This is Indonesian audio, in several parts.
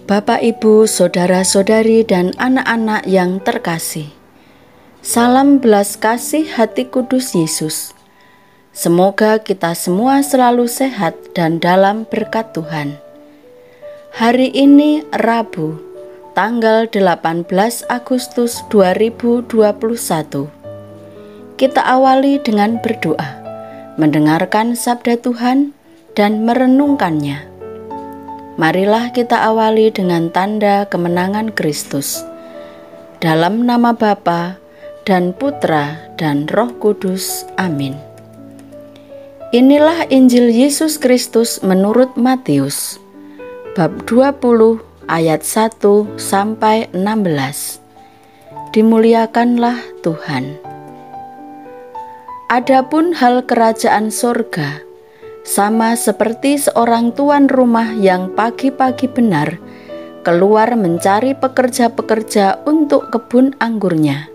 Bapak, Ibu, saudara-saudari, dan anak-anak yang terkasih, salam belas kasih hati kudus Yesus. Semoga kita semua selalu sehat dan dalam berkat Tuhan. Hari ini Rabu, tanggal 18 Agustus 2021. Kita awali dengan berdoa, mendengarkan sabda Tuhan, dan merenungkannya. Marilah kita awali dengan tanda kemenangan Kristus. Dalam nama Bapa dan Putra dan Roh Kudus. Amin. Inilah Injil Yesus Kristus menurut Matius, bab 20 ayat 1 sampai 16. Dimuliakanlah Tuhan. Adapun hal kerajaan sorga sama seperti seorang tuan rumah yang pagi-pagi benar keluar mencari pekerja-pekerja untuk kebun anggurnya.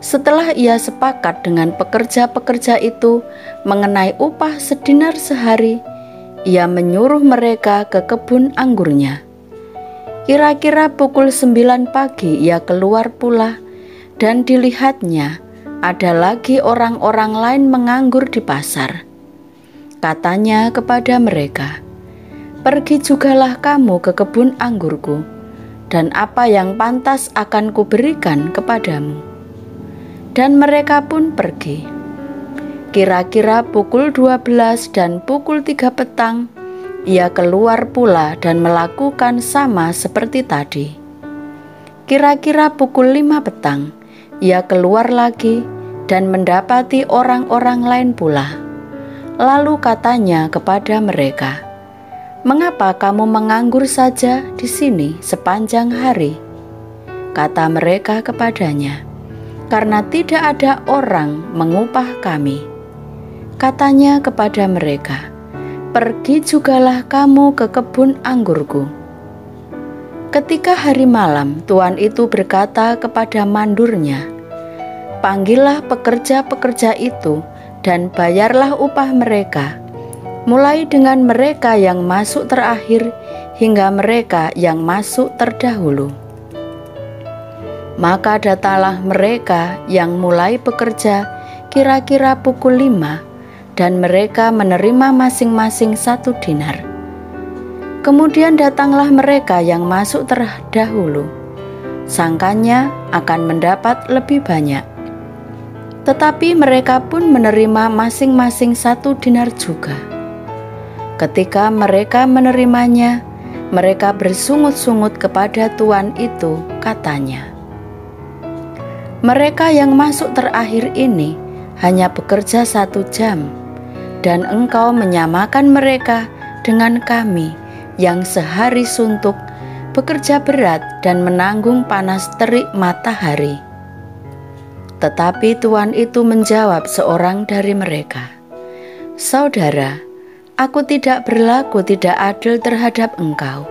Setelah ia sepakat dengan pekerja-pekerja itu mengenai upah sedinar sehari, ia menyuruh mereka ke kebun anggurnya. Kira-kira pukul 9 pagi ia keluar pula, dan dilihatnya ada lagi orang-orang lain menganggur di pasar. Katanya kepada mereka, "Pergi jugalah kamu ke kebun anggurku, dan apa yang pantas akan kuberikan kepadamu." Dan mereka pun pergi. Kira-kira pukul 12 dan pukul 3 petang, ia keluar pula dan melakukan sama seperti tadi. Kira-kira pukul 5 petang, ia keluar lagi dan mendapati orang-orang lain pula. Lalu katanya kepada mereka, "Mengapa kamu menganggur saja di sini sepanjang hari?" Kata mereka kepadanya, "Karena tidak ada orang mengupah kami." Katanya kepada mereka, "Pergi jugalah kamu ke kebun anggurku." Ketika hari malam, tuan itu berkata kepada mandurnya, "Panggillah pekerja-pekerja itu dan bayarlah upah mereka, mulai dengan mereka yang masuk terakhir hingga mereka yang masuk terdahulu." Maka datanglah mereka yang mulai bekerja kira-kira pukul 5, dan mereka menerima masing-masing 1 dinar. Kemudian datanglah mereka yang masuk terdahulu, sangkanya akan mendapat lebih banyak. Tetapi mereka pun menerima masing-masing 1 dinar juga. Ketika mereka menerimanya, mereka bersungut-sungut kepada tuan itu, katanya, "Mereka yang masuk terakhir ini hanya bekerja 1 jam, dan engkau menyamakan mereka dengan kami yang sehari suntuk, bekerja berat dan menanggung panas terik matahari." Tetapi tuan itu menjawab seorang dari mereka, "Saudara, aku tidak berlaku tidak adil terhadap engkau.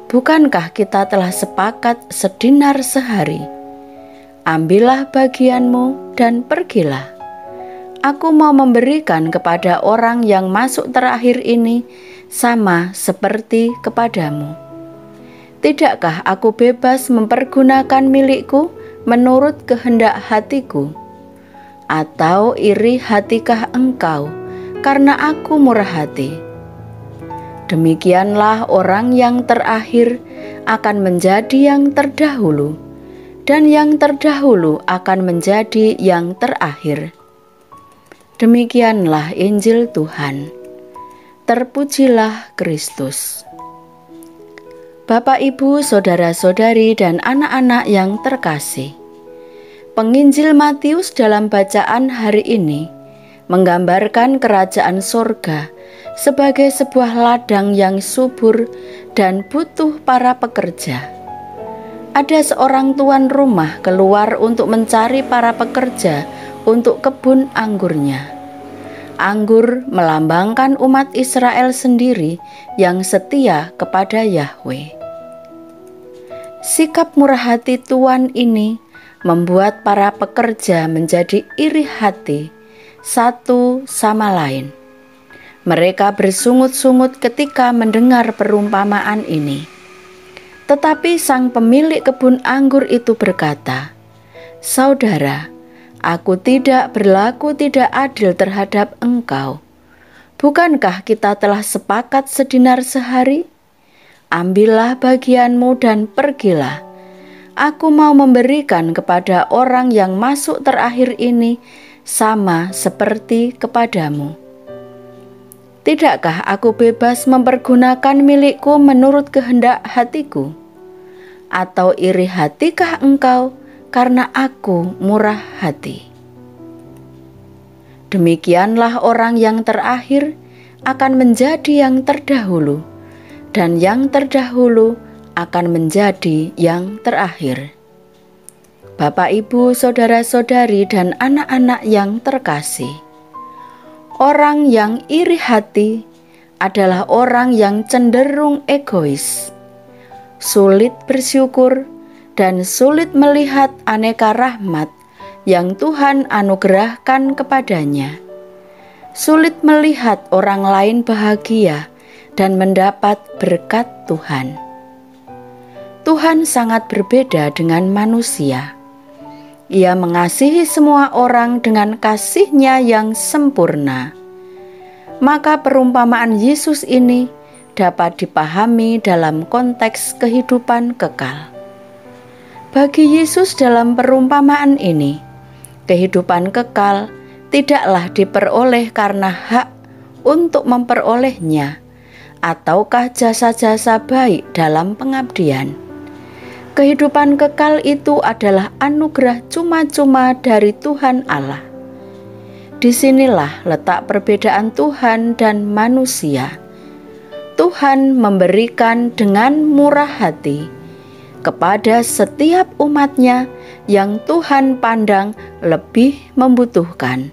Bukankah kita telah sepakat sedinar sehari? Ambillah bagianmu dan pergilah. Aku mau memberikan kepada orang yang masuk terakhir ini sama seperti kepadamu. Tidakkah aku bebas mempergunakan milikku menurut kehendak hatiku? Atau iri hatikah engkau karena aku murah hati?" Demikianlah orang yang terakhir akan menjadi yang terdahulu, dan yang terdahulu akan menjadi yang terakhir. Demikianlah Injil Tuhan. Terpujilah Kristus. Bapak, Ibu, saudara-saudari, dan anak-anak yang terkasih, Penginjil Matius dalam bacaan hari ini menggambarkan kerajaan sorga sebagai sebuah ladang yang subur dan butuh para pekerja. Ada seorang tuan rumah keluar untuk mencari para pekerja untuk kebun anggurnya. Anggur melambangkan umat Israel sendiri yang setia kepada Yahweh. Sikap murah hati tuan ini membuat para pekerja menjadi iri hati satu sama lain. Mereka bersungut-sungut ketika mendengar perumpamaan ini. Tetapi sang pemilik kebun anggur itu berkata, "Saudara, aku tidak berlaku tidak adil terhadap engkau. Bukankah kita telah sepakat sedinar sehari? Ambillah bagianmu dan pergilah. Aku mau memberikan kepada orang yang masuk terakhir ini sama seperti kepadamu. Tidakkah aku bebas mempergunakan milikku menurut kehendak hatiku? Atau iri hatikah engkau karena aku murah hati?" Demikianlah orang yang terakhir akan menjadi yang terdahulu, dan yang terdahulu akan menjadi yang terakhir. Bapak, Ibu, saudara-saudari, dan anak-anak yang terkasih, orang yang iri hati adalah orang yang cenderung egois, sulit bersyukur, dan sulit melihat aneka rahmat yang Tuhan anugerahkan kepadanya. Sulit melihat orang lain bahagia dan mendapat berkat Tuhan. Tuhan sangat berbeda dengan manusia. Ia mengasihi semua orang dengan kasih-Nya yang sempurna. Maka perumpamaan Yesus ini dapat dipahami dalam konteks kehidupan kekal. Bagi Yesus dalam perumpamaan ini, kehidupan kekal tidaklah diperoleh karena hak untuk memperolehnya, ataukah jasa-jasa baik dalam pengabdian. Kehidupan kekal itu adalah anugerah cuma-cuma dari Tuhan Allah. Disinilah letak perbedaan Tuhan dan manusia. Tuhan memberikan dengan murah hati kepada setiap umat-Nya yang Tuhan pandang lebih membutuhkan.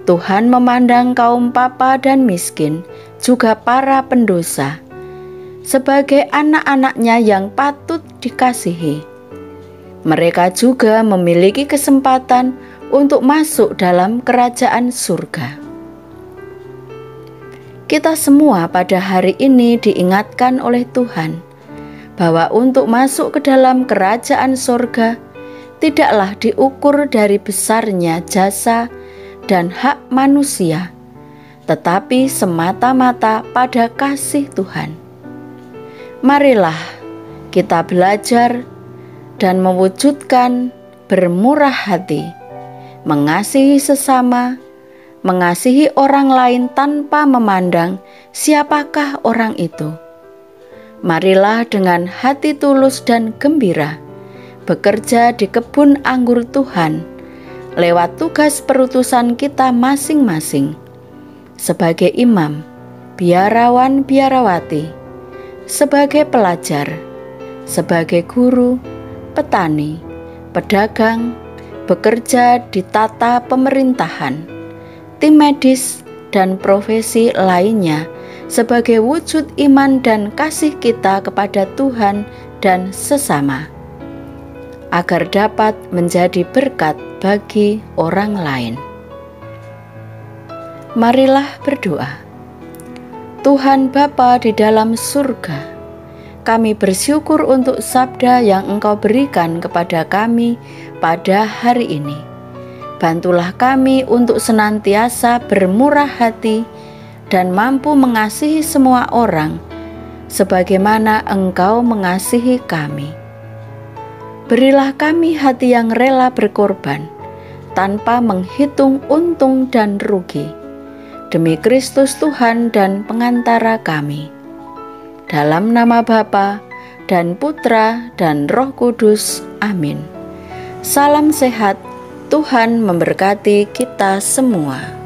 Tuhan memandang kaum papa dan miskin, juga para pendosa, sebagai anak-anak-Nya yang patut dikasihi. Mereka juga memiliki kesempatan untuk masuk dalam kerajaan surga. Kita semua pada hari ini diingatkan oleh Tuhan bahwa untuk masuk ke dalam kerajaan surga tidaklah diukur dari besarnya jasa dan hak manusia, tetapi semata-mata pada kasih Tuhan. Marilah kita belajar dan mewujudkan bermurah hati, mengasihi sesama, mengasihi orang lain tanpa memandang siapakah orang itu. Marilah dengan hati tulus dan gembira bekerja di kebun anggur Tuhan lewat tugas perutusan kita masing-masing sebagai imam, biarawan, biarawati, sebagai pelajar, sebagai guru, petani, pedagang, bekerja di tata pemerintahan, tim medis, dan profesi lainnya sebagai wujud iman dan kasih kita kepada Tuhan dan sesama, agar dapat menjadi berkat bagi orang lain. Marilah berdoa. Tuhan Bapa di dalam surga, kami bersyukur untuk sabda yang Engkau berikan kepada kami pada hari ini. Bantulah kami untuk senantiasa bermurah hati dan mampu mengasihi semua orang sebagaimana Engkau mengasihi kami. Berilah kami hati yang rela berkorban tanpa menghitung untung dan rugi, demi Kristus Tuhan dan pengantara kami. Dalam nama Bapa dan Putra dan Roh Kudus. Amin. Salam sehat. Tuhan memberkati kita semua.